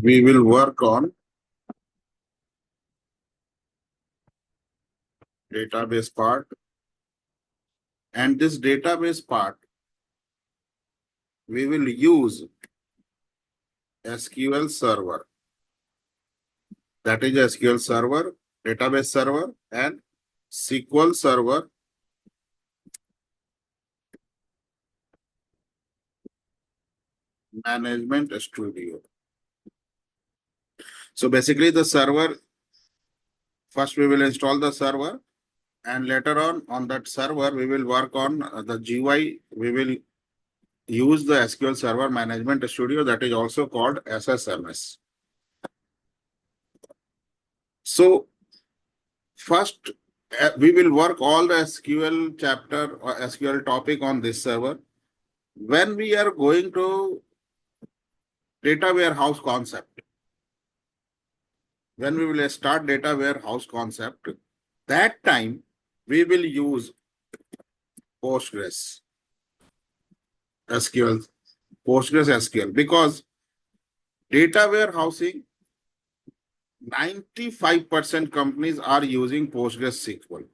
we will work on database part, and this database part we will use SQL server, that is SQL server, database server, and SQL server management studio. So basically the server, first we will install the server, and later on that server we will work on the GUI. We will use the SQL server management studio, that is also called SSMS. So first we will work all the SQL chapter or SQL topic on this server. When we are going to data warehouse concept, when we will start data warehouse concept, that time we will use Postgres SQL, Postgres SQL, because data warehousing, 95% companies are using Postgres SQL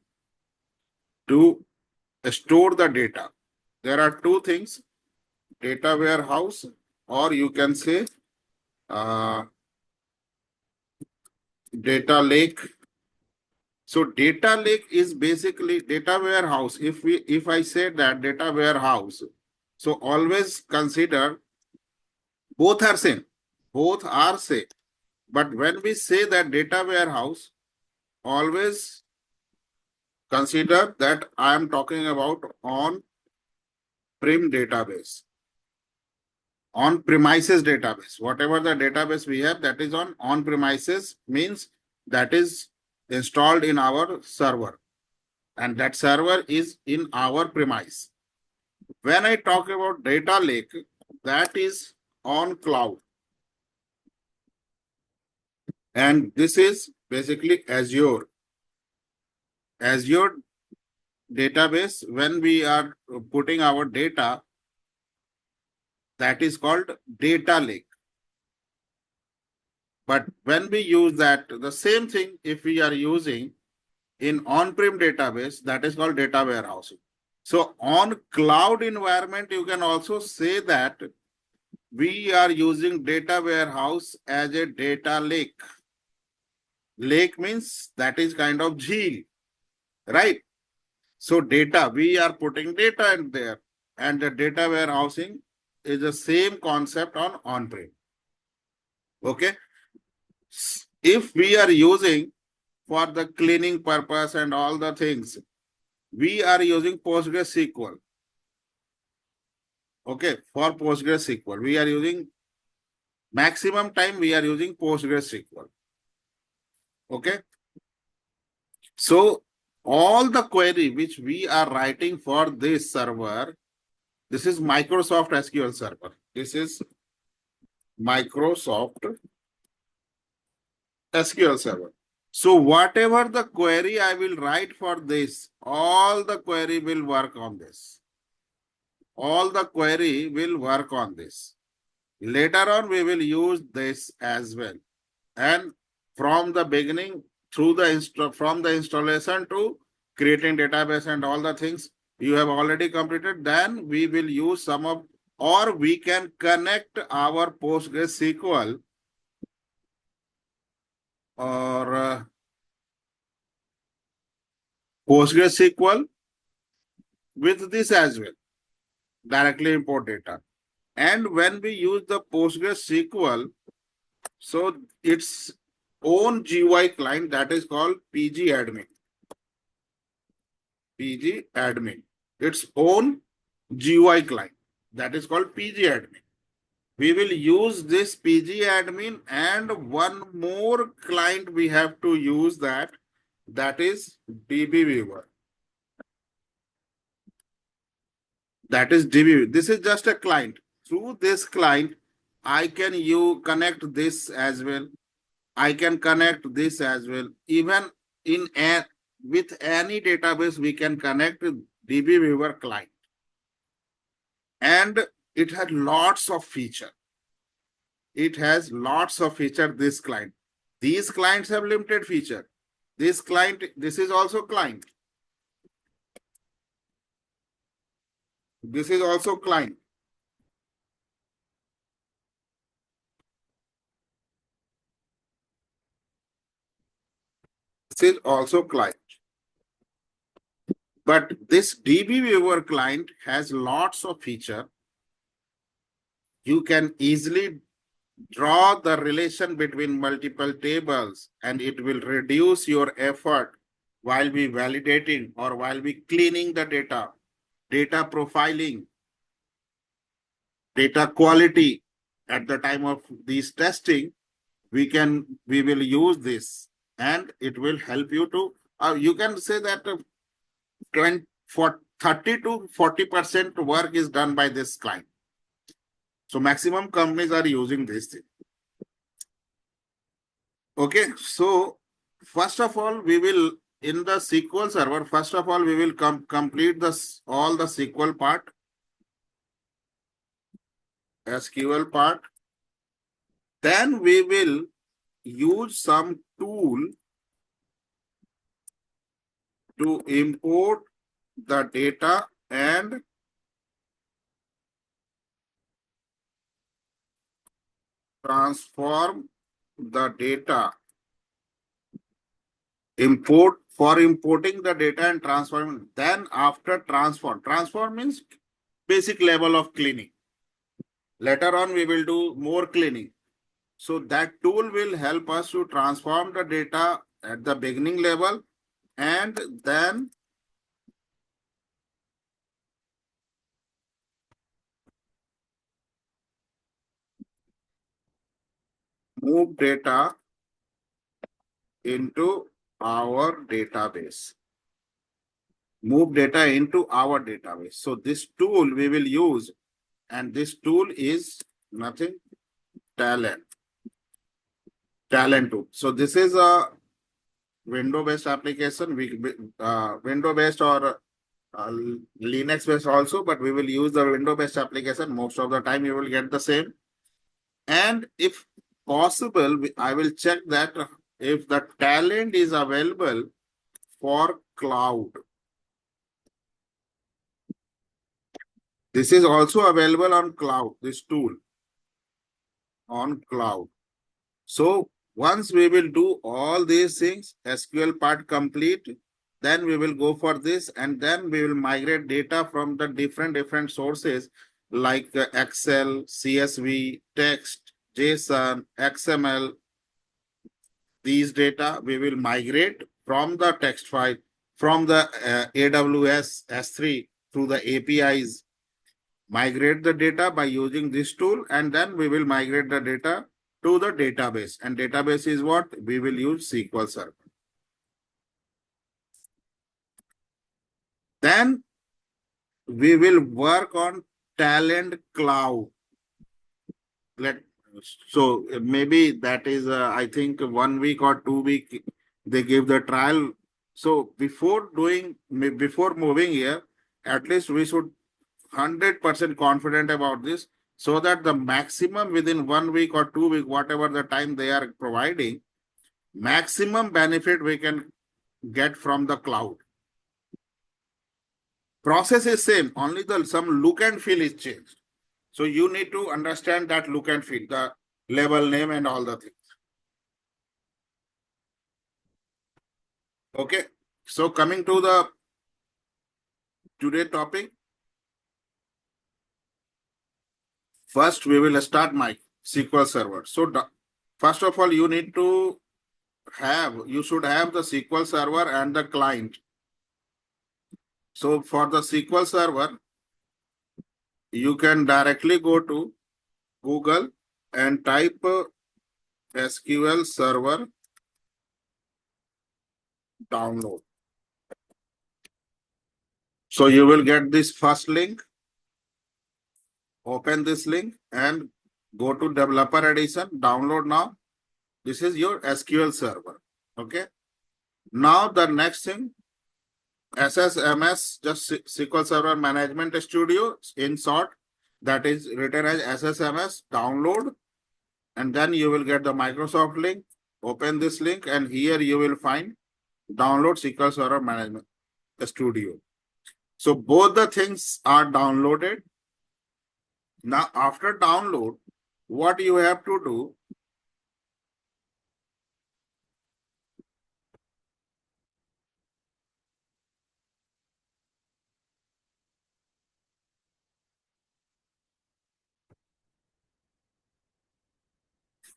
to store the data. There are two things, data warehouse, or you can say data lake. So data lake is basically data warehouse. If I say that data warehouse, so always consider both are same. Both are same. But when we say that data warehouse, always consider that I am talking about on-prem database, on-premises database. Whatever the database we have, that is on-premises, means that is installed in our server, and that server is in our premise. When I talk about data lake, that is on cloud, and this is basically Azure database. When we are putting our data, that is called data lake. But when we use that, the same thing, if we are using in on-prem database, that is called data warehousing. So on cloud environment, you can also say that we are using data warehouse as a data lake. Lake means that is kind of jheel, right? So data, we are putting data in there, and the data warehousing is the same concept on on-prem. Okay. If we are using for the cleaning purpose and all the things, we are using PostgreSQL. Okay, for PostgreSQL, we are using maximum time, we are using PostgreSQL. Okay. So all the query which we are writing for this server, this is Microsoft SQL Server. This is Microsoft SQL Server. So whatever the query I will write for this, all the query will work on this. All the query will work on this. Later on, we will use this as well. And from the beginning, through the from the installation to creating database and all the things you have already completed, then we will use some of, or we can connect our PostgreSQL or PostgreSQL with this as well, directly import data. And when we use the PostgreSQL, so its own GUI client, that is called PG admin. PG admin. Its own GUI client, that is called PG admin. We will use this PG admin, and one more client we have to use that is DB viewer. That is DB. This is just a client. Through this client, I can connect this as well. I can connect this as well. Even with any database, we can connect DB viewer client. And it had lots of feature. it has lots of feature. This client, these clients have limited feature. This client, this is also client. This is also client. This is also client. But this DB viewer client has lots of feature. You can easily draw the relation between multiple tables, and it will reduce your effort while we validating or while we cleaning the data profiling, data quality. At the time of these testing, we will use this, and it will help you to, you can say that 30 to 40% work is done by this client. So maximum companies are using this thing. Okay, so first of all, we will, in the SQL Server, first of all, we will complete all the SQL part, SQL part. Then we will use some tool to import the data and transform the data. Importing the data and transforming. Then after transform means basic level of cleaning. Later on, we will do more cleaning. So that tool will help us to transform the data at the beginning level, and then move data into our database. Move data into our database. So this tool we will use, and this tool is nothing, Talent tool. So this is a window-based application, window-based or Linux-based also, but we will use the window-based application. Most of the time you will get the same. And if possible, I will check that if the talent is available for cloud. This is also available on cloud, this tool on cloud. So once we will do all these things, SQL part complete, then we will go for this, and then we will migrate data from the different sources like Excel, CSV, text, JSON, XML. These data we will migrate from the text file, from the AWS S3 through the APIs, migrate the data by using this tool, and then we will migrate the data to the database. And database is what? We will use SQL Server. Then we will work on Talent Cloud. So maybe that is, I think 1 week or 2 weeks, they give the trial. So before moving here, at least we should 100% confident about this, so that the maximum within 1 week or 2 weeks, whatever the time they are providing, maximum benefit we can get from the cloud. Process is same, only some look and feel is changed. So you need to understand that look and feel, the label name and all the things. Okay, so coming to the today topic. First, we will start my SQL Server. So first of all, you should have the SQL Server and the client. So for the SQL Server, you can directly go to Google and type SQL Server download. So you will get this first link. Open this link and go to Developer Edition, download now. This is your SQL Server. Okay. Now the next thing, SSMS, just SQL Server Management Studio in short, that is written as SSMS, download. and then you will get the Microsoft link. Open this link, and here you will find download SQL Server Management Studio. So both the things are downloaded. Now, after download, what you have to do,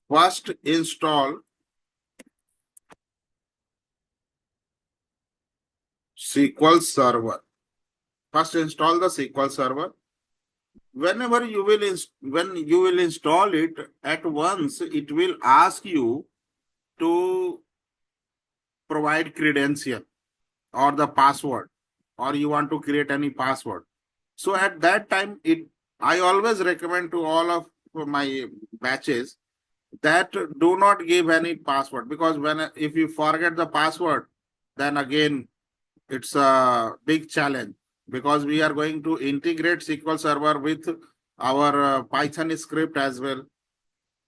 first install SQL Server. First install the SQL Server. Whenever you will when you will install it at once, it will ask you to provide credential or the password, or you want to create any password. So at that time, I always recommend to all of my batches that do not give any password, because if you forget the password, then again it's a big challenge, because we are going to integrate SQL Server with our Python script as well,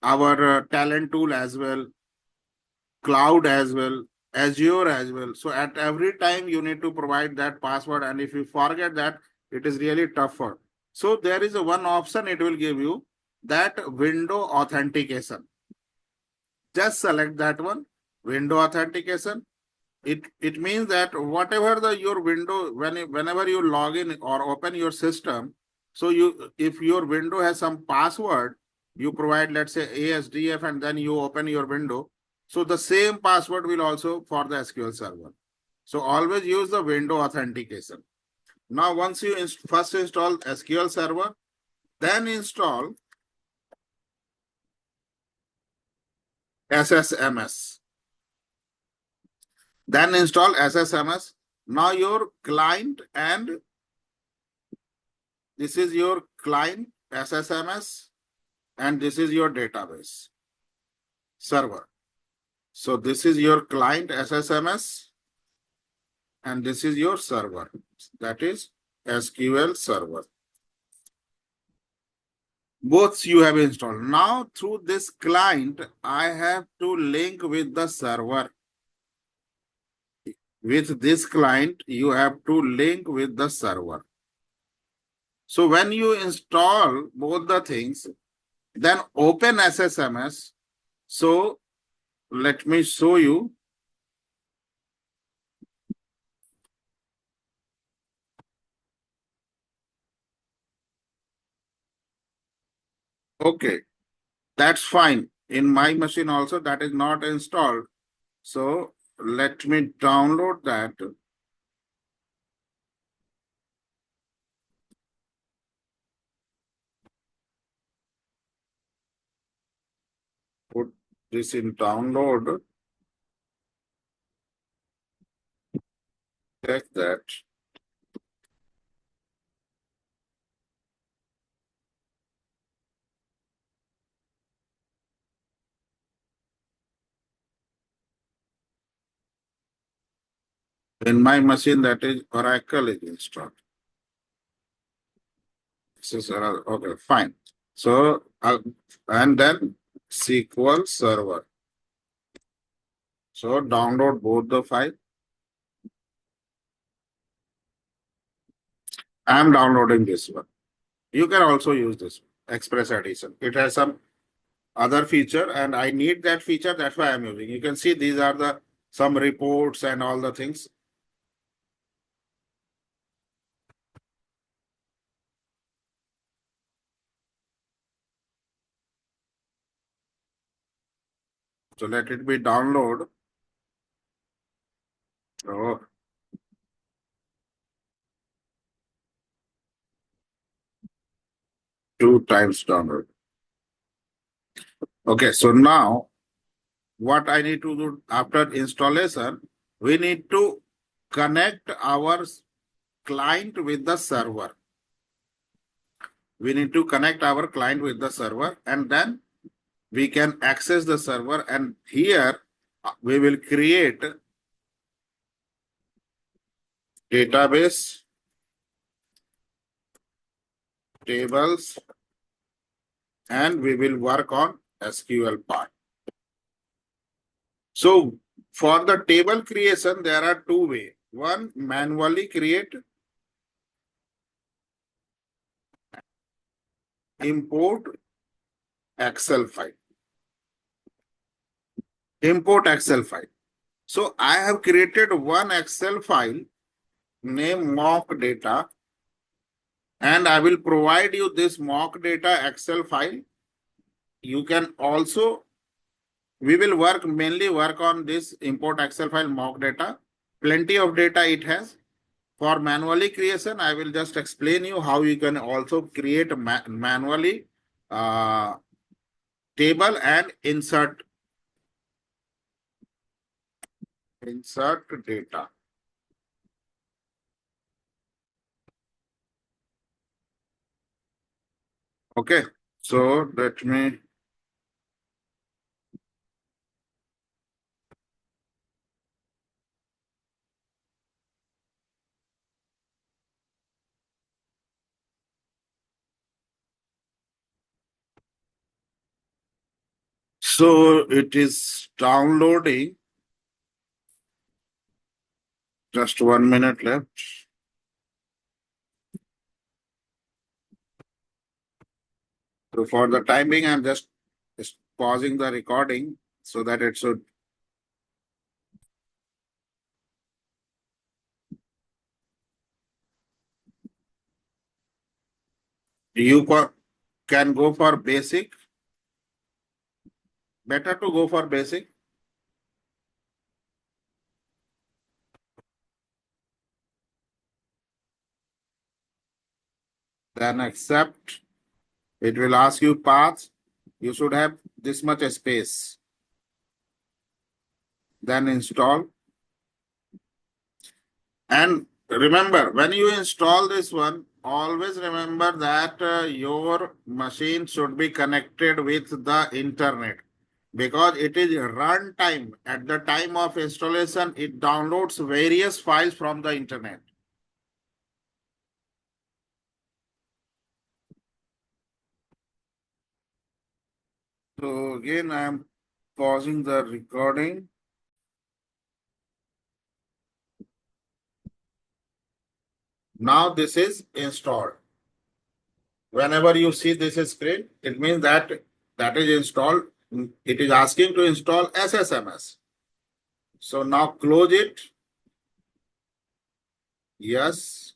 our talent tool as well, cloud as well, Azure as well. So at every time you need to provide that password, and if you forget that, it is really tougher. So there is a one option it will give you, that window authentication. Just select that one, window authentication. It means that whatever your window, whenever you log in or open your system, so if your window has some password, you provide, let's say, ASDF, and then you open your window. So the same password will also for the SQL Server. So always use the window authentication. Now, once you first install SQL Server, then install SSMS. Then install SSMS. Now your client, and this is your client SSMS, and this is your database server. So this is your client SSMS, and this is your server, that is SQL Server. Both you have installed. Now through this client, I have to link with the server. With this client, you have to link with the server. So when you install both the things, then open SSMS. So let me show you. Okay, that's fine. In my machine also, that is not installed. So let me download that. Put this in download. Check that. In my machine, that is Oracle is installed. This is okay, fine. So and then SQL Server. So download both the file. I am downloading this one. You can also use this one, Express Edition. It has some other feature, and I need that feature. That's why I'm using. You can see these are the some reports and all the things. So let it be download. Oh, 2 times download. Okay, so now what I need to do after installation, we need to connect our client with the server. We need to connect our client with the server, and then we can access the server, and here we will create database, tables, and we will work on SQL part. So for the table creation, there are two ways. One, manually create, import Excel file. Import Excel file. So I have created one Excel file named mock data, and I will provide you this mock data Excel file. You can also, we will mainly work on this import Excel file mock data. Plenty of data it has. For manually creation, I will just explain you how you can also create manually table and insert data. Okay, so let me. So it is downloading. Just 1 minute left. So for the time being, I'm just pausing the recording so that it should. You can go for basic. Better to go for basic. Then accept. It will ask you paths. You should have this much space. Then install. And remember, when you install this one, always remember that your machine should be connected with the internet, because it is runtime. At the time of installation, it downloads various files from the internet. So again, I am pausing the recording. Now this is installed. Whenever you see this screen, it means that that is installed. It is asking to install SSMS. So now close it. Yes.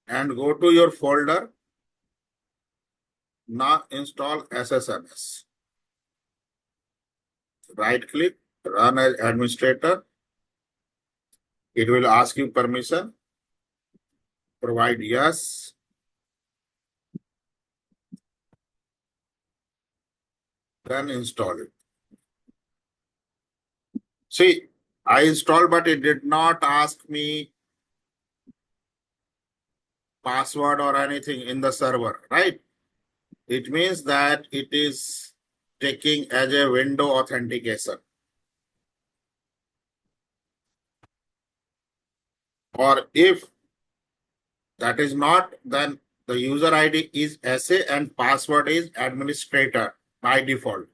And go to your folder. Now install SSMS. Right click, run as administrator. It will ask you permission. Provide yes. Then install it. See, I installed, but it did not ask me password or anything in the server, right? It means that it is taking as a window authentication. Or if that is not, then the user ID is SA and password is administrator by default.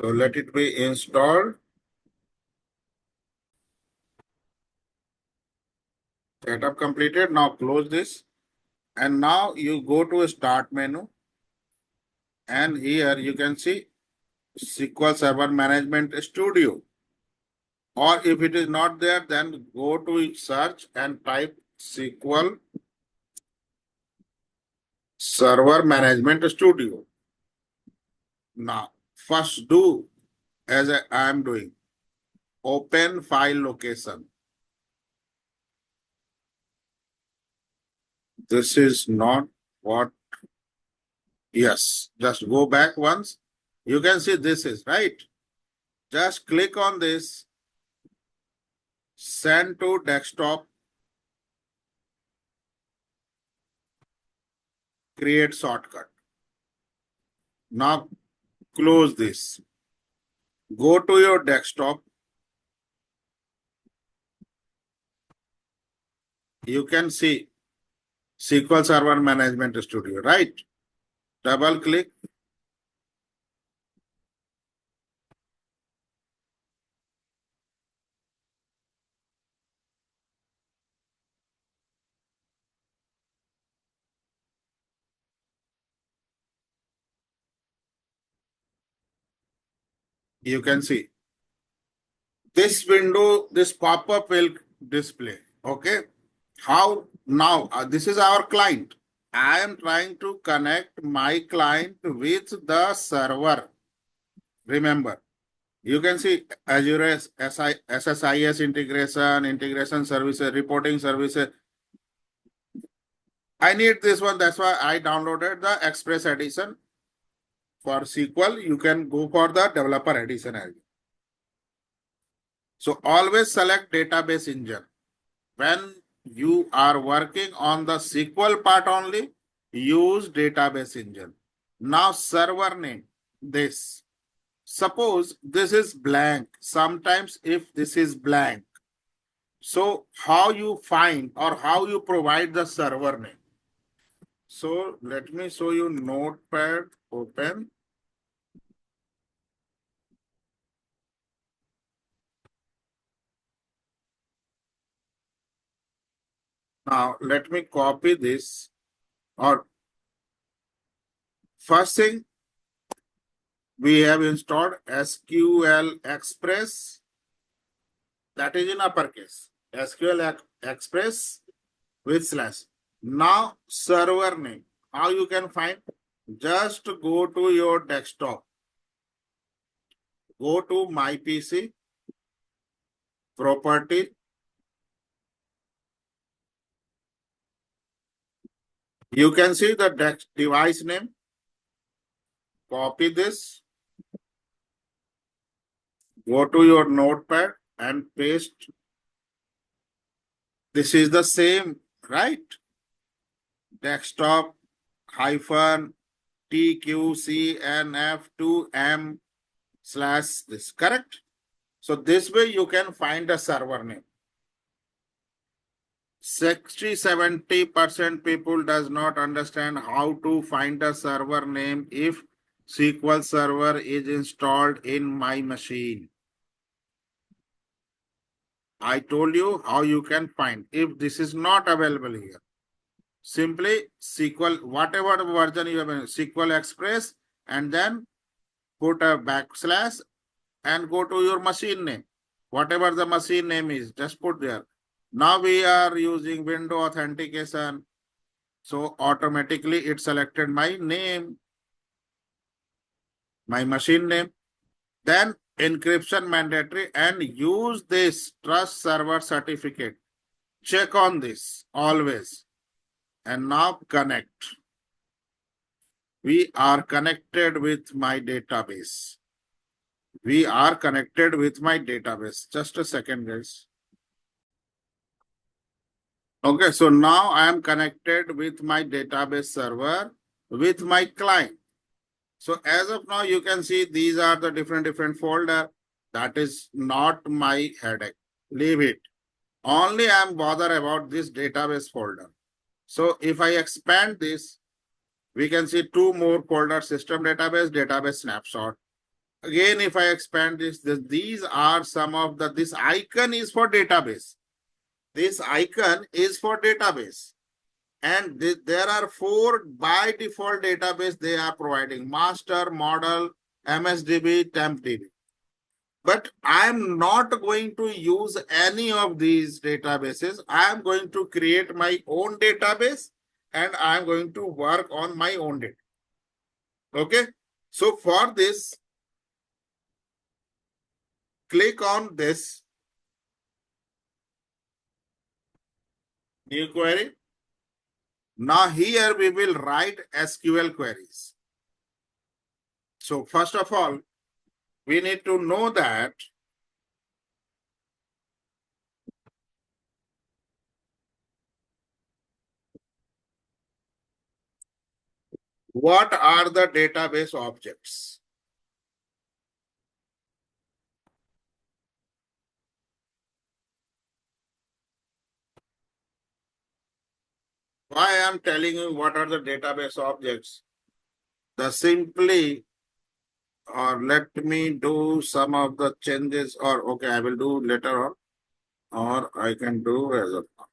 So let it be installed. Setup completed. Now close this. And now you go to a start menu. And here you can see SQL Server Management Studio. Or if it is not there, then go to search and type SQL Server Management Studio. Now, first do as I am doing. Open file location. This is not what. Yes, just go back once. You can see this is right. Just click on this. Send to desktop. Create shortcut. Now close this. Go to your desktop. You can see SQL Server Management Studio, right? Double click. You can see this window, this pop-up will display. Okay. How now? This is our client. I am trying to connect my client with the server. Remember, you can see Azure SSIS integration, integration services, reporting services. I need this one. That's why I downloaded the Express edition. For SQL, you can go for the developer edition as well. So always select database engine. When you are working on the SQL part only, use database engine. Now server name, this. Suppose this is blank. Sometimes if this is blank, so how you find or how you provide the server name? So let me show you Notepad open. Now let me copy this, or first thing we have installed SQL Express, that is in uppercase. SQL Express with slash. Now server name. How you can find? Just go to your desktop. Go to my PC, property. You can see the device name. Copy this. Go to your notepad and paste. This is the same, right? Desktop hyphen TQCNF2M slash this, correct? So this way you can find a server name. 60-70% people does not understand how to find a server name if SQL Server is installed in my machine. I told you how you can find. If this is not available here, simply SQL, whatever version you have, SQL Express, and then put a backslash and go to your machine name. Whatever the machine name is, just put there. Now we are using window authentication. So automatically it selected my name, my machine name. Then encryption mandatory and use this trust server certificate. Check on this always. And now connect. We are connected with my database. We are connected with my database. Just a second, guys. Okay, so now I am connected with my database server with my client. So as of now, you can see these are the different folder. That is not my headache. Leave it. Only I am bothered about this database folder. So if I expand this, we can see two more folders: system database, database snapshot. Again, if I expand this, these are some of the, this icon is for database. This icon is for database. And there are four by default database they are providing: master, model, MSDB, TempDB. But I'm not going to use any of these databases. I'm going to create my own database and I'm going to work on my own data. Okay. So for this, click on this new query. Now here we will write SQL queries. So first of all, we need to know that what are the database objects. Why I am telling you what are the database objects? the simply, or let me do some of the changes, or okay, I will do later on, or I can do as of now.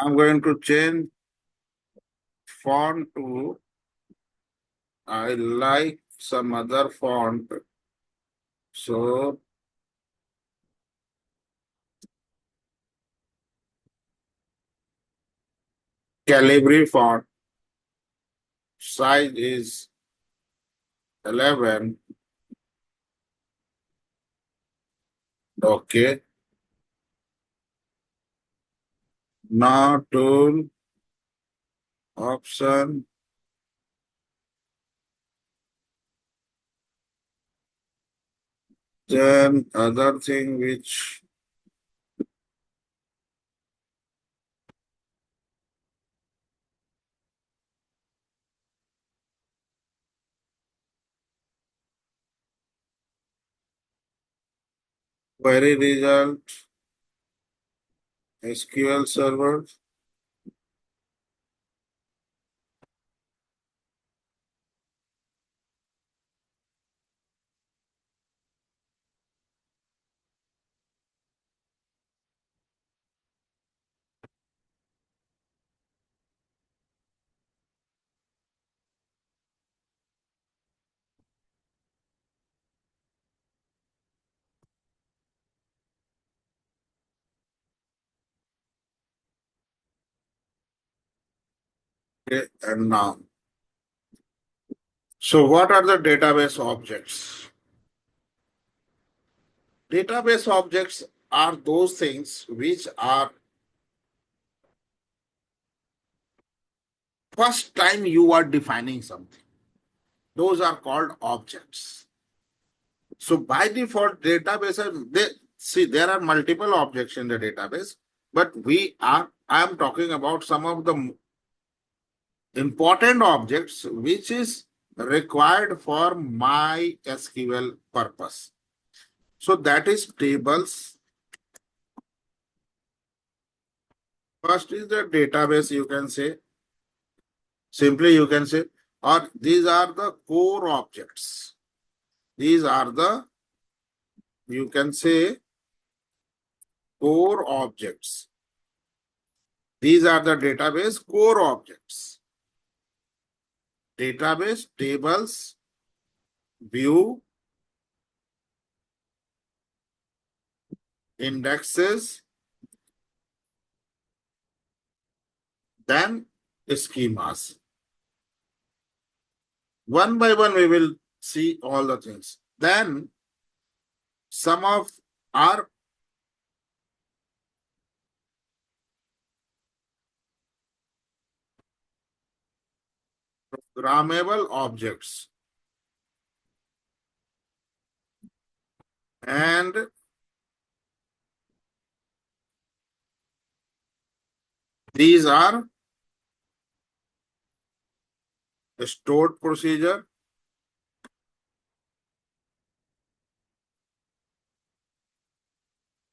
I'm going to change font to, I like some other font. So Calibri font size is 11. Okay. Now tool option, then other thing which query result, SQL server. Okay, and now. So what are the database objects? Database objects are those things which are first time you are defining something. Those are called objects. So by default, databases, they see there are multiple objects in the database, but I am talking about some of the important objects which is required for my SQL purpose. So that is tables. First is the database, you can say. Simply you can say, or these are the core objects. These are the, you can say, core objects. These are the database core objects. Database, tables, view, indexes, then schemas. One by one, we will see all the things. Then some of our programmable objects. And these are stored procedure,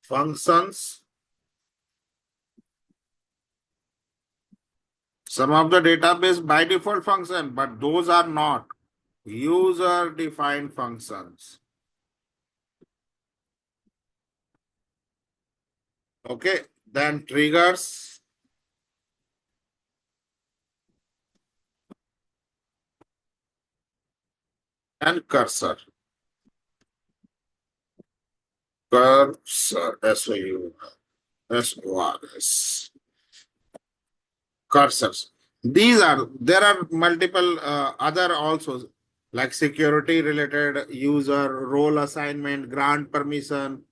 functions. Some of the database by default function, but those are not user defined functions. Okay, then triggers, and cursor. Cursor, S-O-U-S-O-R-S. Cursors. There are multiple other also, like security related, user, role assignment, grant permission.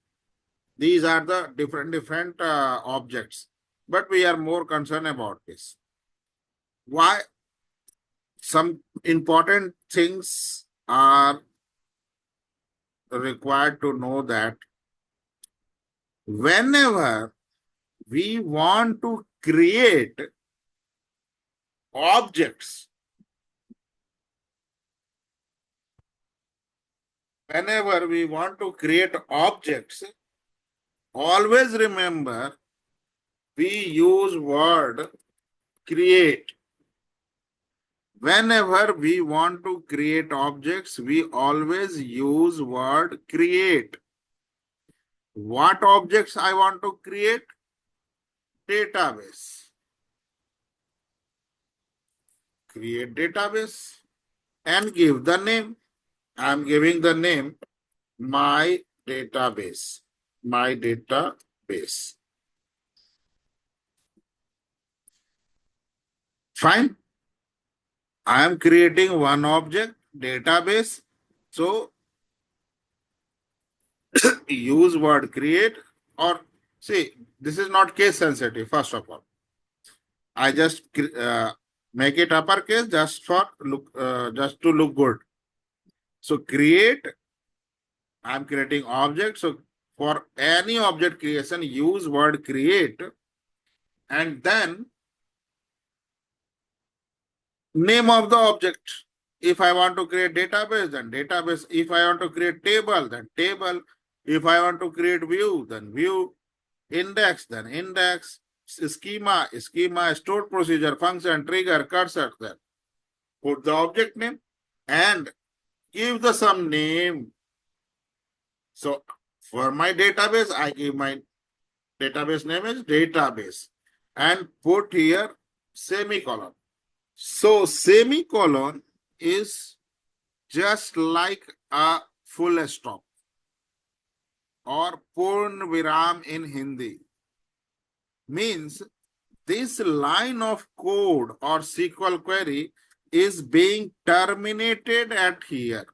These are the different objects. But we are more concerned about this. Why? Some important things are required to know that whenever we want to create objects, whenever we want to create objects, always remember we use word create. Whenever we want to create objects, we always use word create. What objects I want to create? Database. Create database and give the name. I am giving the name my database. My database. Fine. I am creating one object, database. So use word create, or see, this is not case sensitive, first of all. I just make it uppercase just for just to look good. So create, I'm creating object. So for any object creation, use word create and then name of the object. If I want to create database, then database. If I want to create table, then table. If I want to create view, then view. Index, then index. Schema, stored procedure, function, trigger, cursor. Then put the object name and give the some name. So for my database, I give my database name is database and put here semicolon. So semicolon is just like a full stop or purn viram in Hindi. Means this line of code or SQL query is being terminated at here,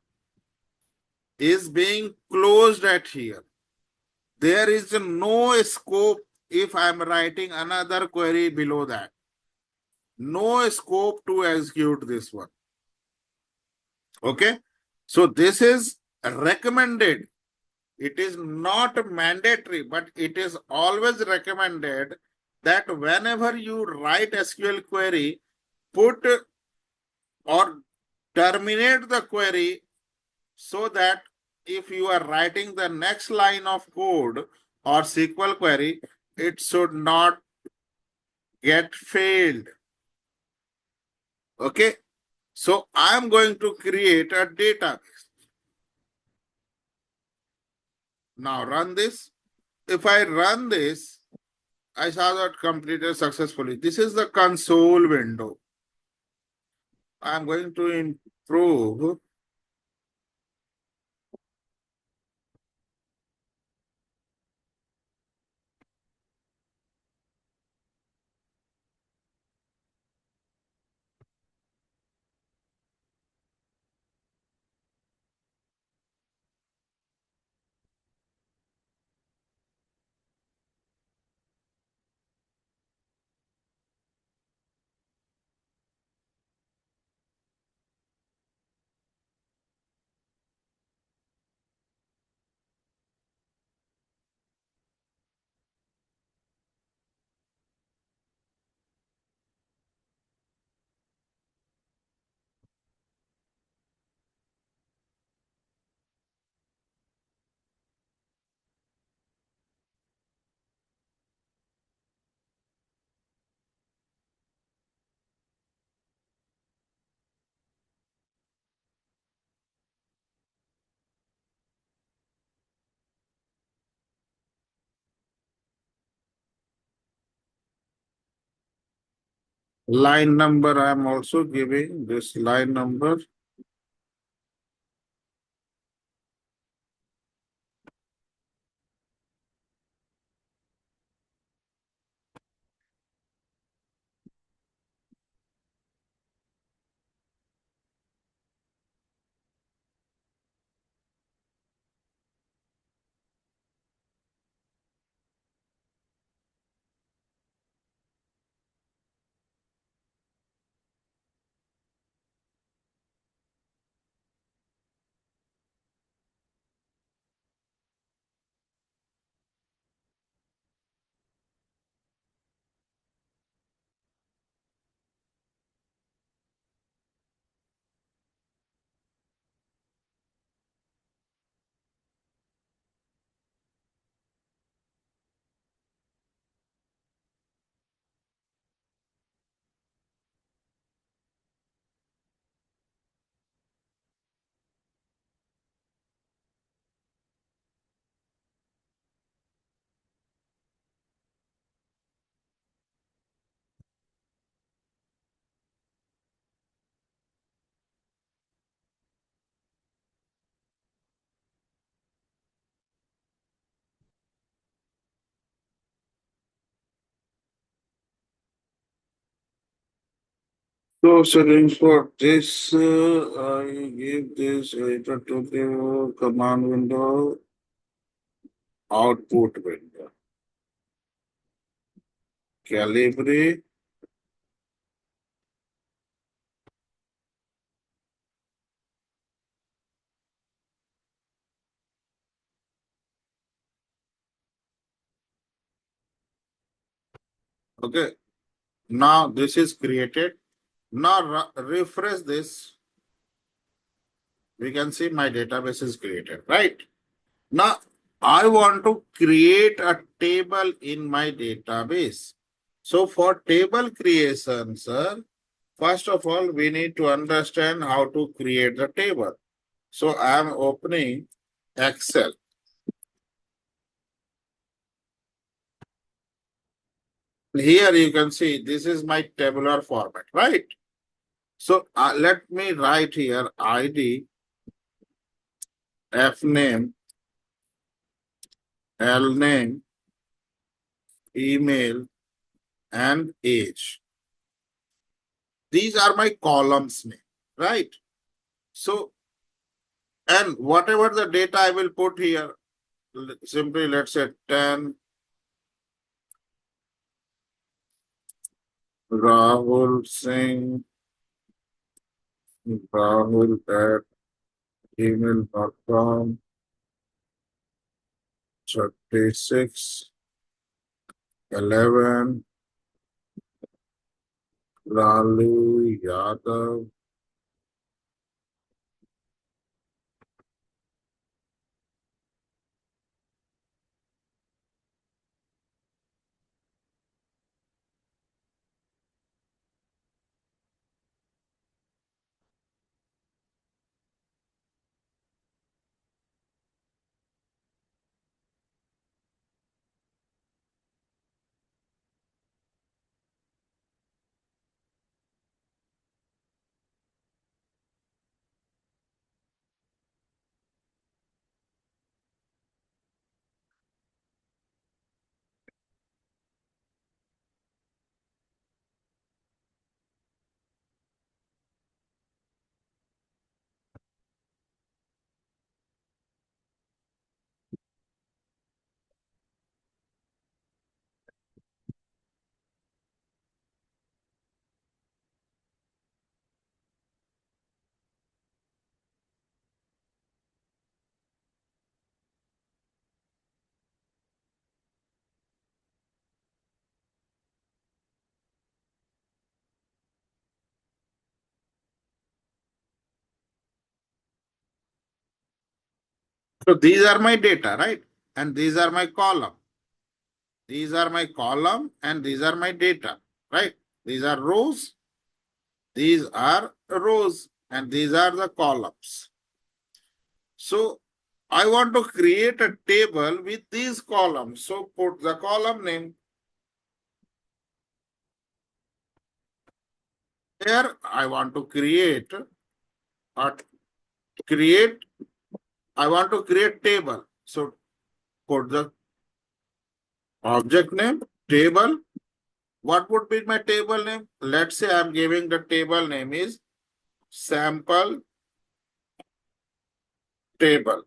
is being closed at here. There is no scope if I am writing another query below that. No scope to execute this one. Okay. So this is recommended. It is not mandatory, but it is always recommended that whenever you write SQL query, put or terminate the query so that if you are writing the next line of code or SQL query, it should not get failed. Okay. So I am going to create a database. Now run this. If I run this, I saw that completed successfully. This is the console window. I am going to improve. Line number, I am also giving this line number. So settings for this, I give this later to the command window, output window, calibrate. Okay, now this is created. Now refresh this. We can see my database is created, right? Now I want to create a table in my database. So for table creation, sir, first of all, we need to understand how to create the table. So I am opening Excel. Here you can see this is my tabular format, right? So let me write here ID, F name, L name, email, and age. These are my columns name, right? So, and whatever the data I will put here, simply let's say 10 Rahul Singh, Rahul at gmail.com, 36, 11, Lalu Yadav. So these are my data, right? And these are my column. These are my column and these are my data, right? These are rows. These are rows and these are the columns. So I want to create a table with these columns. So put the column name. Here I want to create a create. I want to create table. So put the object name, table. What would be my table name? Let's say I'm giving the table name is sample table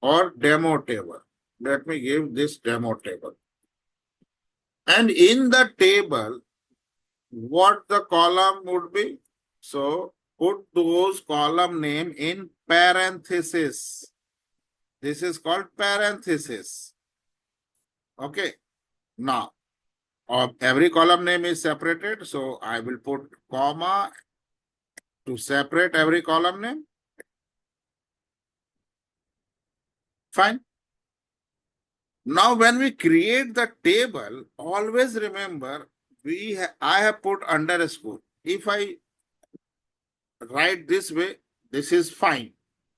or demo table. Let me give this demo table. And in the table, what the column would be? So put those column name in parenthesis. This is called parenthesis. Okay. Now, every column name is separated. So I will put comma to separate every column name. Fine. Now, when we create the table, always remember I have put underscore. If I write this way, this is fine.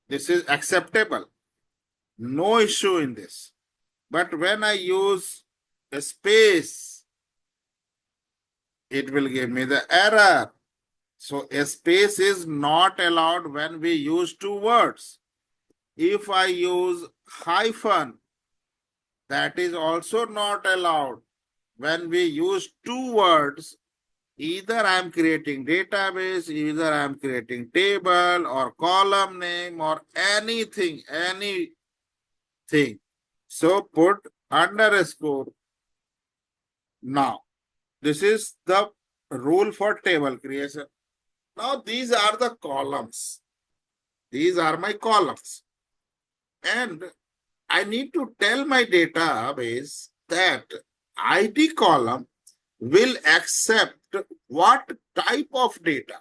This is acceptable. No issue in this. But when I use a space, it will give me the error. So a space is not allowed when we use two words. If I use hyphen, that is also not allowed when we use two words Either I am creating database, either I am creating table or column name or anything. So put underscore. Now, this is the rule for table creation. Now, these are the columns. These are my columns. And I need to tell my database that ID column will accept what type of data.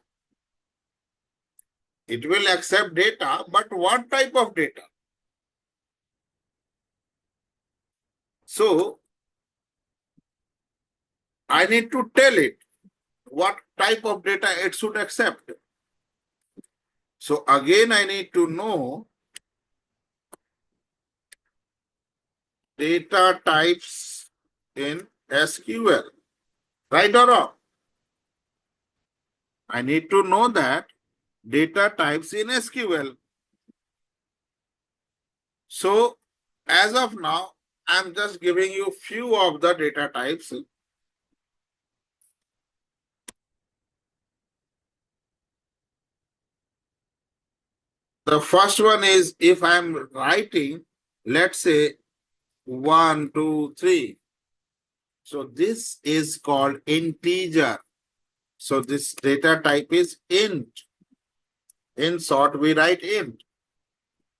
It will accept data, but what type of data? So I need to tell it what type of data it should accept. So again, I need to know data types in SQL. Right or wrong? I need to know that data types in SQL. So as of now, I'm just giving you few of the data types. The first one is if I'm writing, let's say 1, 2, 3. So this is called integer. So this data type is int. In short, we write int.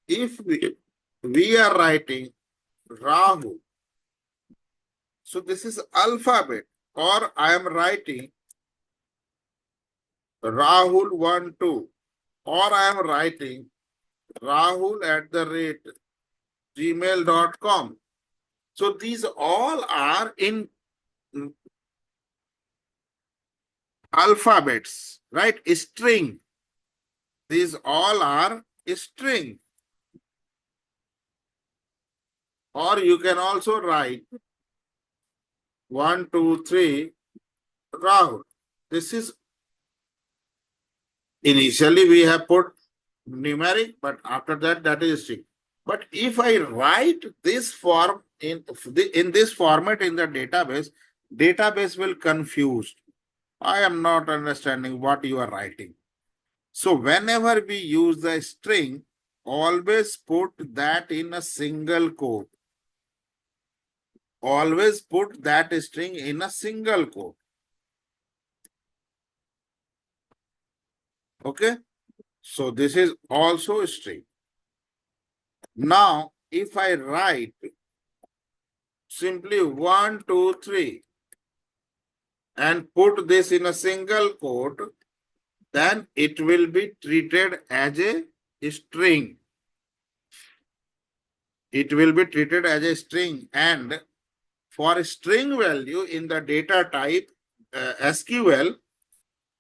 If we are writing Rahul, so this is alphabet, or I am writing Rahul 1, 2, or I am writing Rahul at the rate gmail.com. So these all are in alphabets, right? String. These all are string. Or you can also write 1, 2, 3, Rahul. This is initially we have put numeric, but after that, that is string. But if I write this form in this format in the database will confuse. I am not understanding what you are writing. So whenever we use the string, always put that in a single quote. Always put that string in a single quote. Okay. So this is also a string. Now, if I write simply 1, 2, 3 and put this in a single quote, then it will be treated as a string. It will be treated as a string, and for string value in the data type SQL,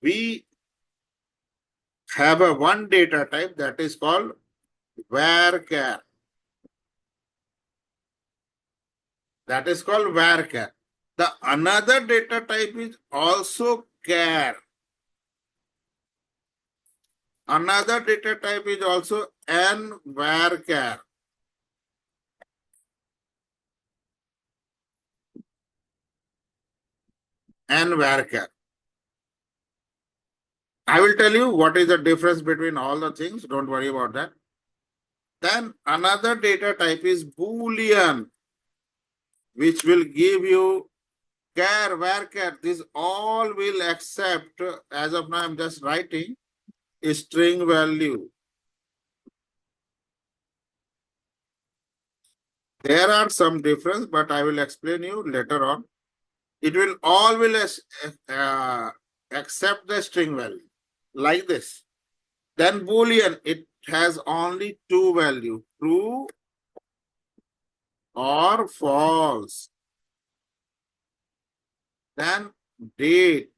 we have a one data type that is called varchar. That is called varchar. The another data type is also char. Another data type is also n varchar. N varchar. I will tell you what is the difference between all the things. Don't worry about that. Then another data type is Boolean, which will give you char, varchar. This all will accept, as of now I'm just writing, a string value. There are some difference, but I will explain you later on. It will always accept the string value like this. Then Boolean, it has only two values, true or false. Then date,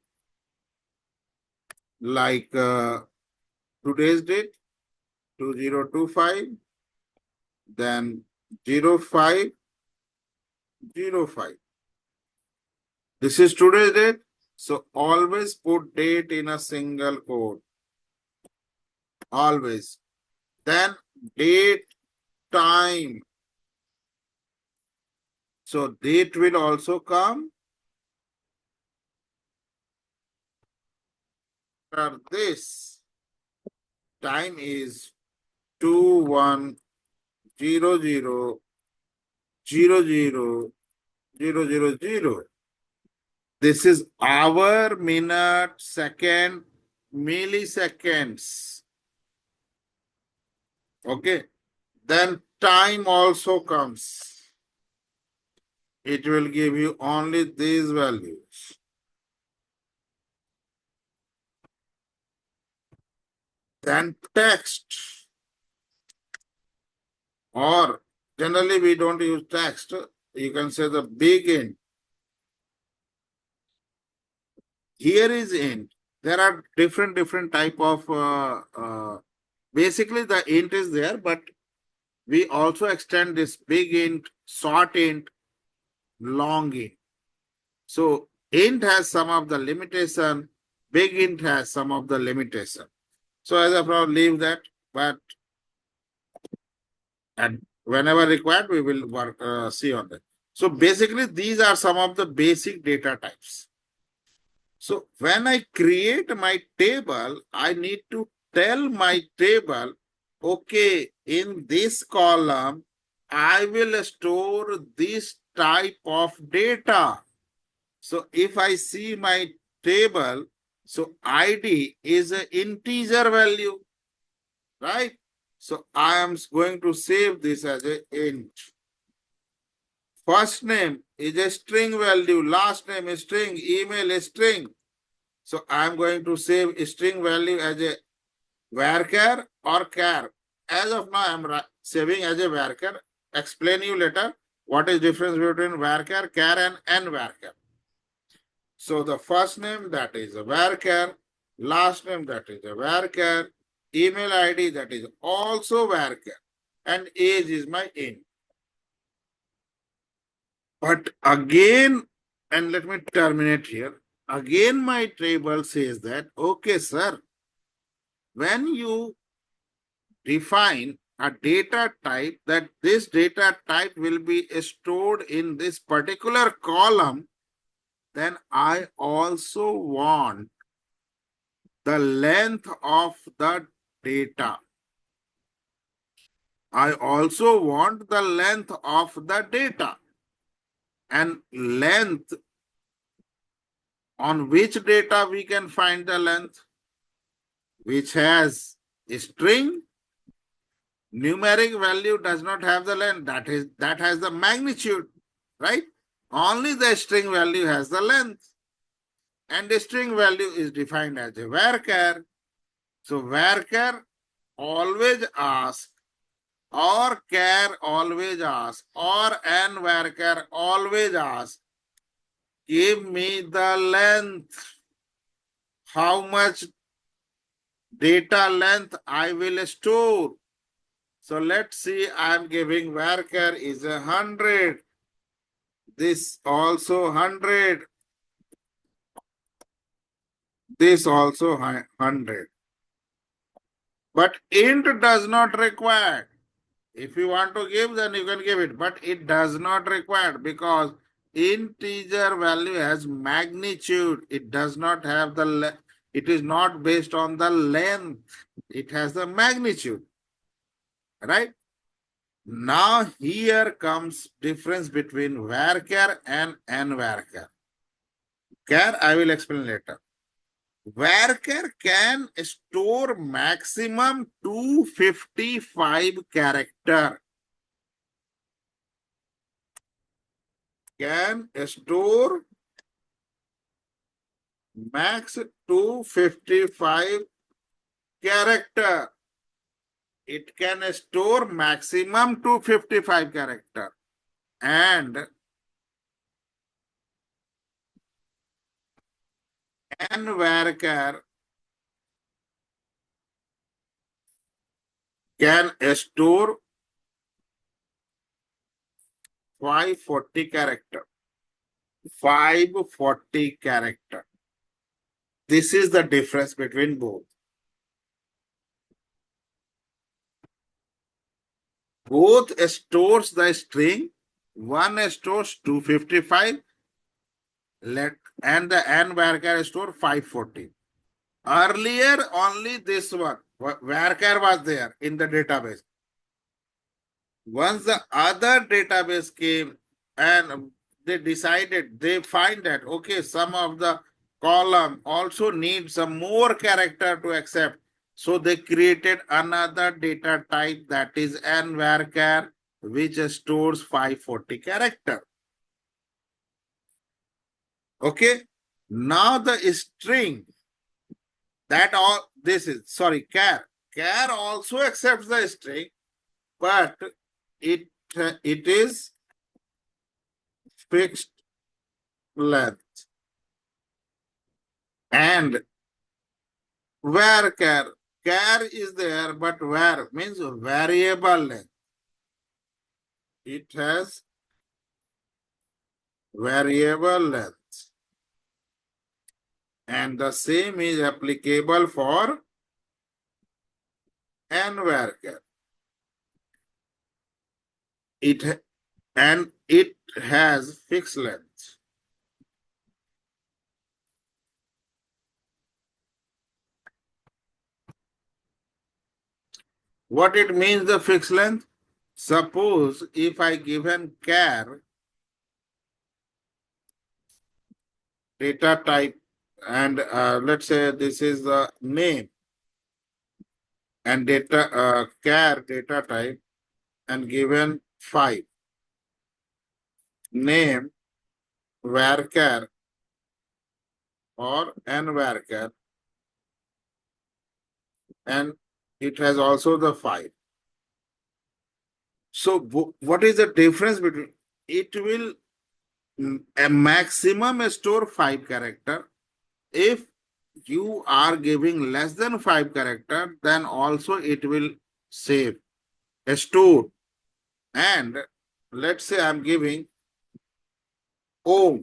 like today's date, 2025, then 0505. This is today's date. So always put date in a single quote. Always. Then date, time. So date will also come after this, time is 21000000. This is hour, minute, second, milliseconds. Okay. Then time also comes. It will give you only these values. Then text, or generally we don't use text. You can say the big int. Here is int. There are different type of basically the int is there, but we also extend this big int, short int, long int. So int has some of the limitation, big int has some of the limitation. So as of now, leave that, but and whenever required, we will work see on that. So basically, these are some of the basic data types. So when I create my table, I need to tell my table, okay, in this column, I will store this type of data. So if I see my table, so ID is an integer value, right? So I am going to save this as a int. First name is a string value, last name is string, email is string. So I am going to save a string value as a varchar or char. As of now, I am saving as a varchar. Explain you later what is difference between varchar, char and nvarchar. So the first name, that is a varchar, last name, that is a varchar, email ID, that is also varchar, and age is my int. But again, and let me terminate here. Again, my table says that, okay, sir, when you define a data type, that this data type will be stored in this particular column, then I also want the length of the data. I also want the length of the data. And length, on which data we can find the length? Which has a string. Numeric value does not have the length. That has the magnitude, right? Only the string value has the length. And the string value is defined as a varchar. So varchar always asks, or char always asks, or nvarchar always asks, give me the length. How much data length I will store. So let's see, I'm giving varchar is 100. This also 100. This also 100. But int does not require. If you want to give, then you can give it. But it does not require, because integer value has magnitude. It does not have the, it is not based on the length. It has the magnitude. Right? Now here comes difference between varchar and nvarchar. Char I will explain later. Varchar can store maximum 255 character. Can store max 255 character. It can store maximum 255 character. And nvarchar can store 540 character. 540 character. This is the difference between both. Both stores the string. One stores 255, and the nvarchar store 540. Earlier, only this one, varchar was there in the database. Once the other database came and they decided, they find that, okay, some of the column also need some more character to accept. So they created another data type, that is n varchar, which stores 540 character. Okay. Now the string, that all this is, sorry, char. Char also accepts the string, but it it is fixed length. And where char is there, but where means variable length. It has variable length. And the same is applicable for n varchar. It has fixed length. What it means, the fixed length? Suppose if I given char data type, and let's say this is the name, and char data type, and given 5, name varchar or n varchar, and it has also the 5. So what is the difference between it? Will a maximum store 5 character. If you are giving less than 5 character, then also it will save a store. And let's say I'm giving O.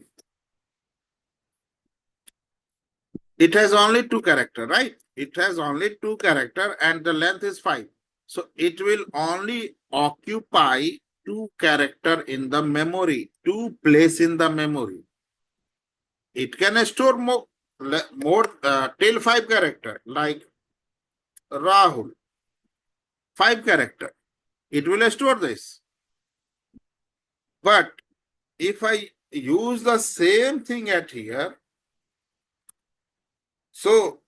It has only 2 character, right? It has only 2 character and the length is 5. So it will only occupy 2 character in the memory, 2 place in the memory. It can store more till 5 character, like Rahul, 5 character. It will store this. But if I use the same thing at here, so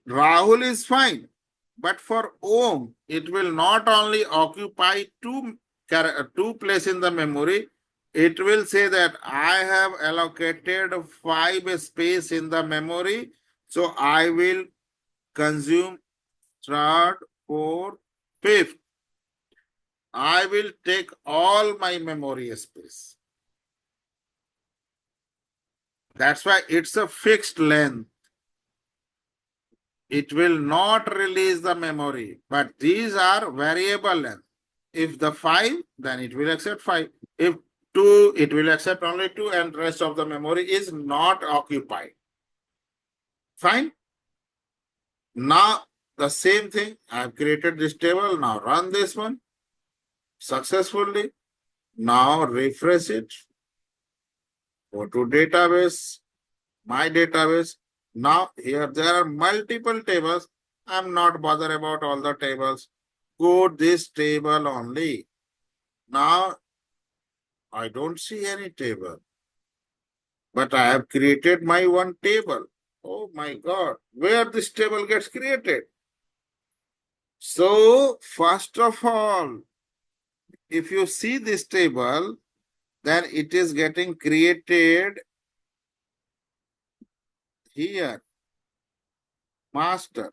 Rahul is fine. But for Om, it will not only occupy 2 place in the memory, it will say that I have allocated 5 space in the memory. So I will consume third, fourth, fifth. I will take all my memory space. That's why it's a fixed length. It will not release the memory, but these are variable length. If the 5, then it will accept 5. If 2, it will accept only 2, and rest of the memory is not occupied. Fine. Now the same thing, I have created this table. Now run this one successfully. Now refresh it. Go to database, my database. Now here there are multiple tables. I'm not bothered about all the tables. Go this table only. Now I don't see any table. But I have created my one table. Oh my God, where this table gets created? So first of all, if you see this table, then it is getting created here, master.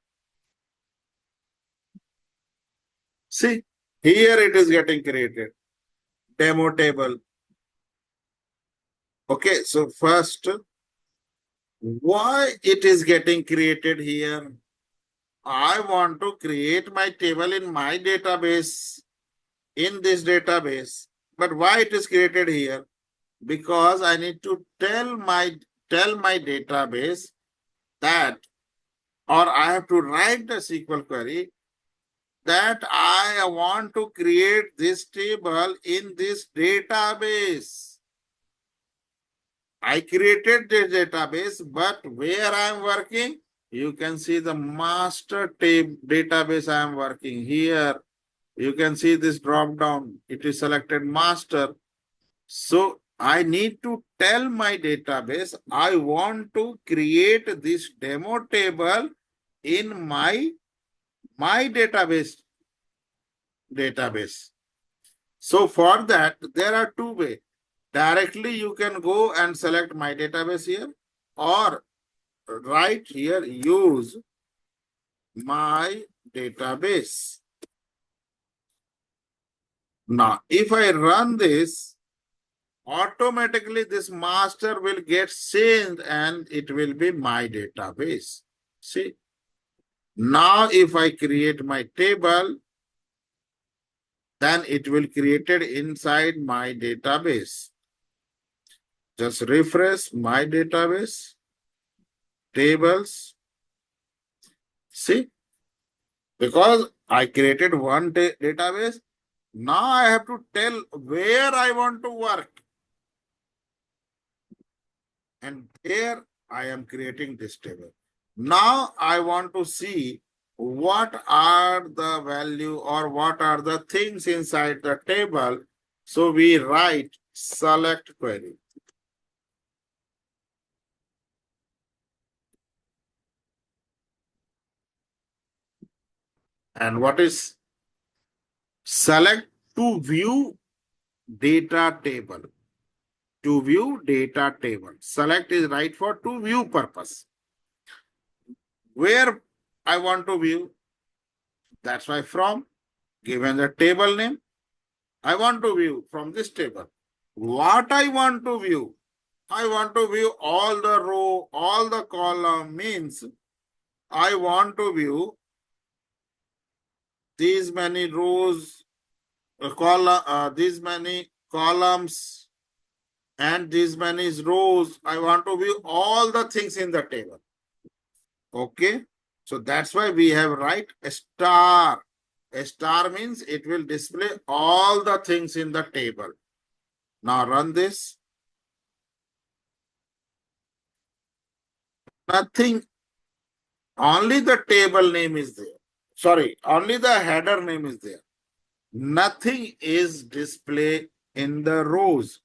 See, here it is getting created, demo table. Okay, so first, why it is getting created here? I want to create my table in my database, in this database. But why it is created here? Because I need to tell my database that, or I have to write the SQL query that I want to create this table in this database. I created this database, but where I am working? you can see the master database I am working here. You can see this drop down. It is selected master. So I need to tell my database, I want to create this demo table in my database. So for that, there are two ways. Directly you can go and select my database here, or right here, use my database. Now, if I run this, automatically this master will get changed and it will be my database. See, now if I create my table, then it will created inside my database. Just refresh my database, tables. See, because I created one database, now I have to tell where I want to work. And there I am creating this table. Now I want to see what are the value or what are the things inside the table. So we write select query. And what is select to view data table? To view data table. Select is right for to view purpose. Where I want to view, that's why from, given the table name, I want to view from this table. What I want to view? I want to view all the row, all the column, means I want to view these many rows, these many columns, and these many rows. I want to view all the things in the table. Okay. So that's why we have write a star. A star means it will display all the things in the table. Now run this. Nothing, only the table name is there. Sorry, only the header name is there. Nothing is displayed in the rows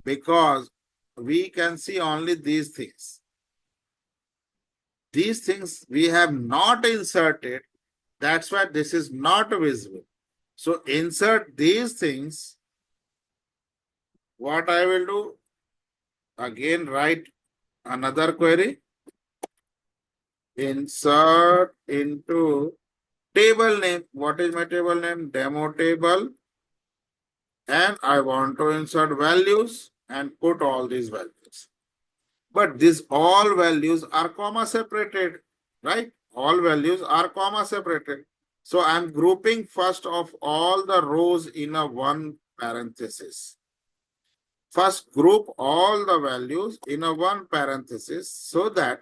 because we can see only these things. These things we have not inserted. That's why this is not visible. So insert these things. What I will do? Again, write another query. Insert into table name. What is my table name? Demo table. And I want to insert values and put all these values. But these all values are comma separated, right? All values are comma separated. So I'm grouping first of all the rows in a one parenthesis. First group all the values in a one parenthesis so that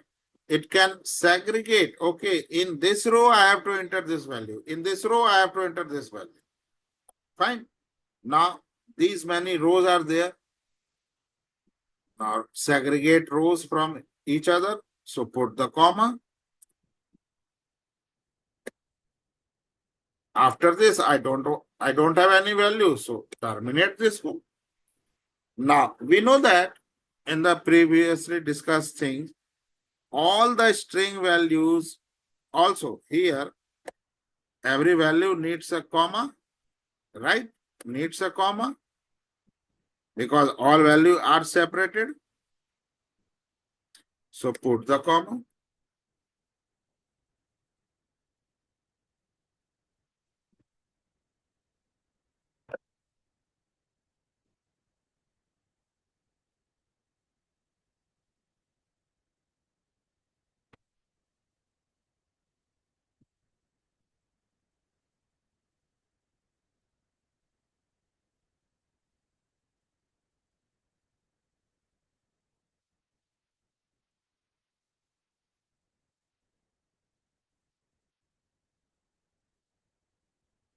it can segregate. Okay, in this row I have to enter this value. In this row I have to enter this value. Fine. Now these many rows are there. Now segregate rows from each other. So put the comma. After this, I don't have any value. So terminate this one. Now we know that in the previously discussed things, all the string values also here, every value needs a comma, right? Needs a comma because all values are separated. So put the comma.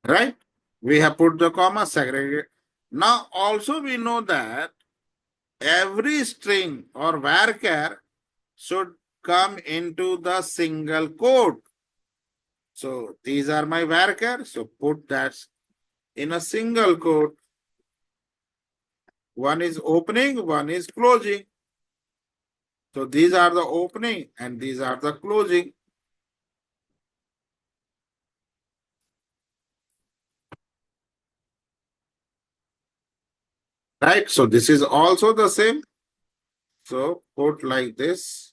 Right? We have put the comma, segregate. Now also we know that every string or varchar should come into the single quote. So these are my varchar. So put that in a single quote. One is opening, one is closing. So these are the opening and these are the closing. Right? So this is also the same. So put like this.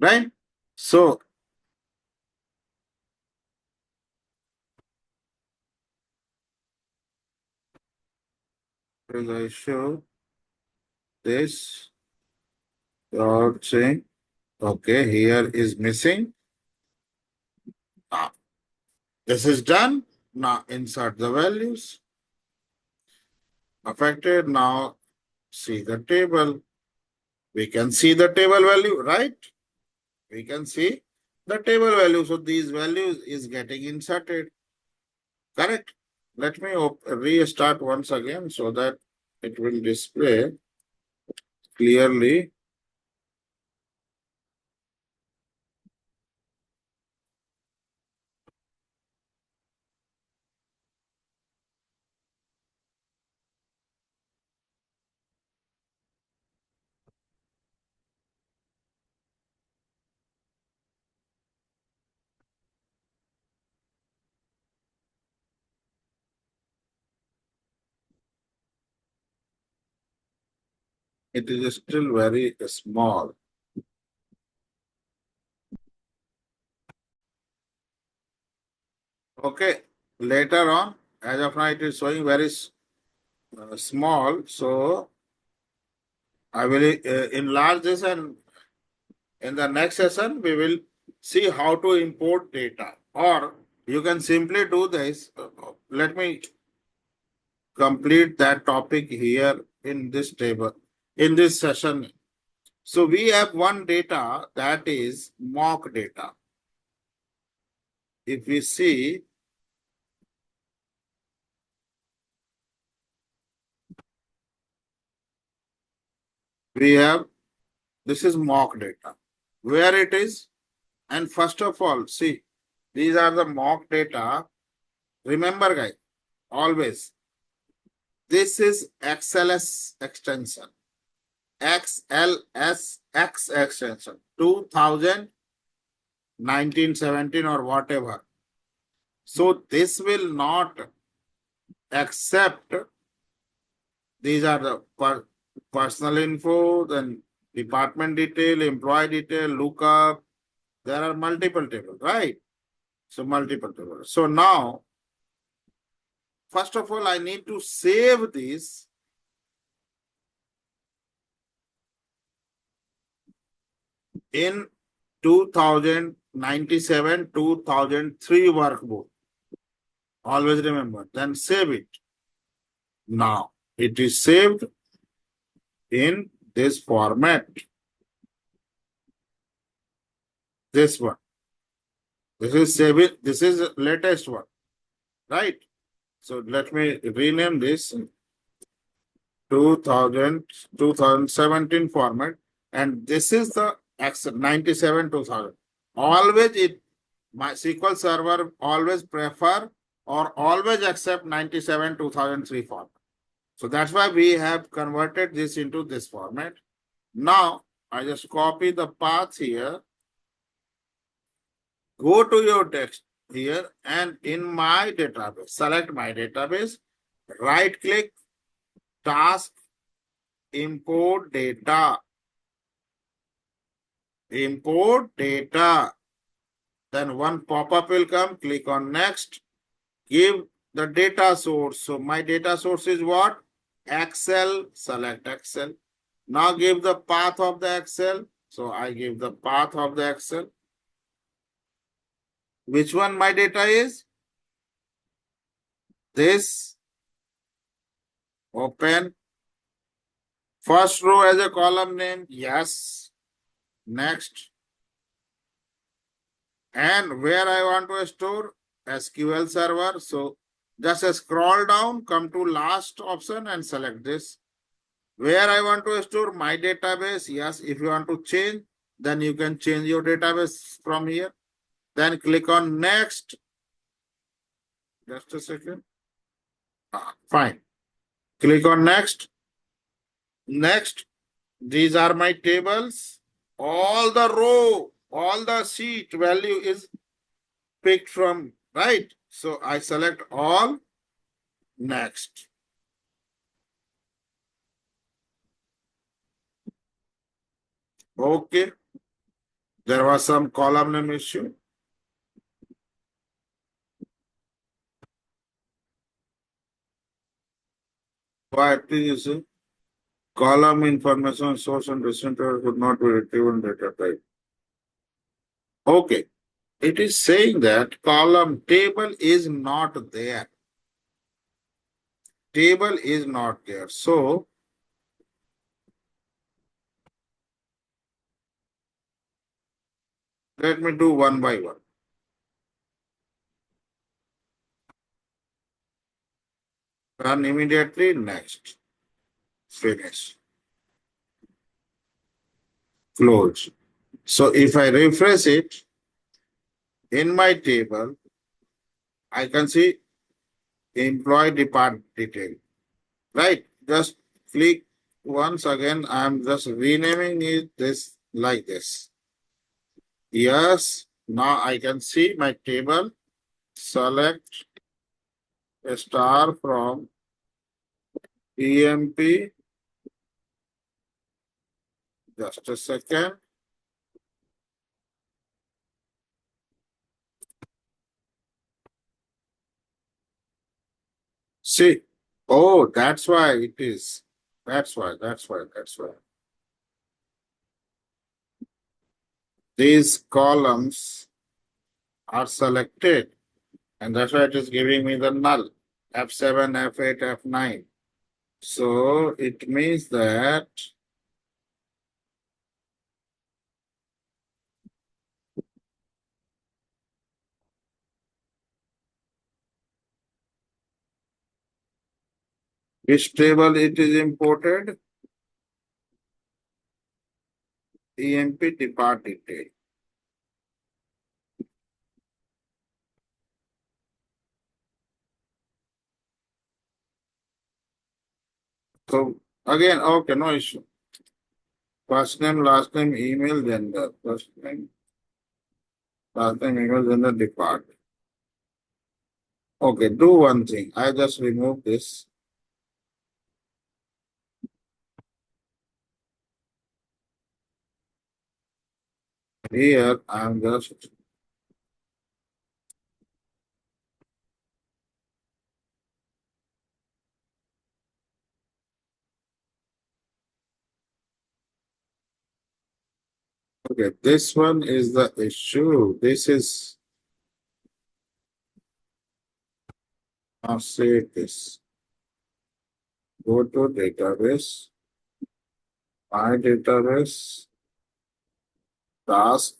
Right? So as I show this dot saying, okay, here is missing. Now this is done. Now insert the values. Affected. Now see the table. We can see the table value, right? We can see the table value. So these values is getting inserted. Correct? Let me restart once again so that it will display clearly. It is still very small. Okay. Later on, as of now, it is showing very small. So I will enlarge this, and in the next session, we will see how to import data. Or you can simply do this. Let me complete that topic here in this table, in this session. So we have one data that is mock data. If we see, we have, this is mock data. Where it is? And first of all, see, these are the mock data. Remember, guys, always, this is XLS extension, XLSX extension, 2019, 17 or whatever. So this will not accept, these are the personal info, then department detail, employee detail, lookup. There are multiple tables, right? So multiple tables. So now, first of all, I need to save this in 2097, 2003 workbook. Always remember, then save it. Now, it is saved in this format. This one. This is saving, this is latest one, right? So let me rename this 2017 format. And this is the X 97 2000. Always my SQL server always prefer or always accept 97 2003 format. So that's why we have converted this into this format. Now I just copy the path here. Go to your text here and in my database, select my database, right click, task, import data, import data. Then one pop-up will come, click on next, give the data source. So my data source is what? Excel, select Excel. Now give the path of the Excel. So I give the path of the Excel. Which one my data is? This. Open. First row as a column name. Yes. Next. And where I want to store? SQL Server. So just scroll down, come to last option and select this. Where I want to store my database. Yes, if you want to change, then you can change your database from here. Then click on next. Just a second. Fine. Click on next. Next. These are my tables. All the row, all the sheet value is picked from, right? So I select all. Next. Okay. There was some column name issue. What is it? Column information source and destination could not be retrieved data type. Okay. It is saying that column table is not there. Table is not there. So let me do one by one. Run immediately. Next. Finish. Close. So if I refresh it in my table, I can see employee depart detail. Right? Just click once again. I'm just renaming it this like this. Yes. Now I can see my table. Select a star from EMP. Just a second. See. Oh, that's why it is. That's why. That's why. That's why. These columns are selected, and that's why it is giving me the null. F7, F8, F9. So it means that which table it is imported? EMP depart detail. So again, okay, no issue. First name, last name, email, gender. First name, last name, email, gender, depart. Okay, do one thing. I just remove this. Here, I'm just okay. This one is the issue. This is now save this. Go to database, my database, task.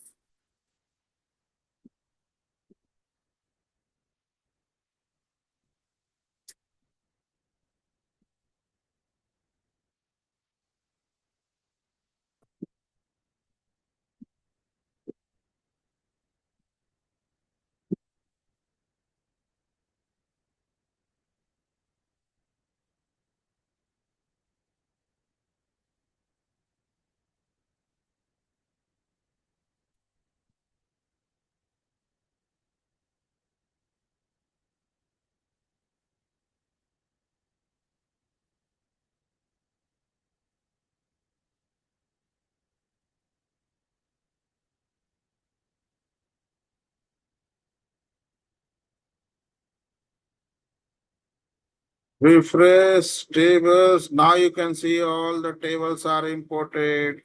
Refresh tables. Now you can see all the tables are imported.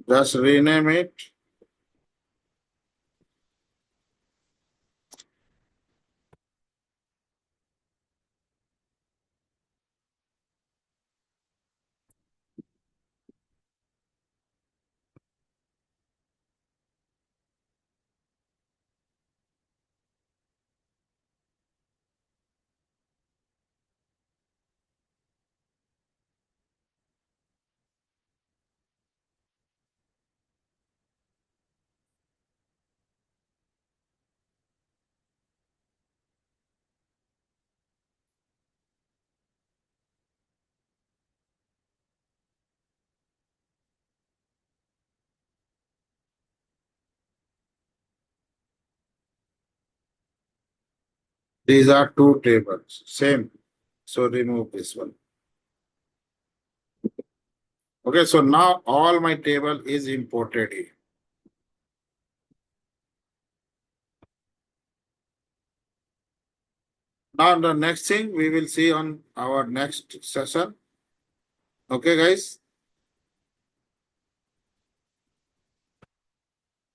Just rename it. These are two tables. Same. So remove this one. Okay, so now all my table is imported here. Now the next thing we will see on our next session. Okay, guys.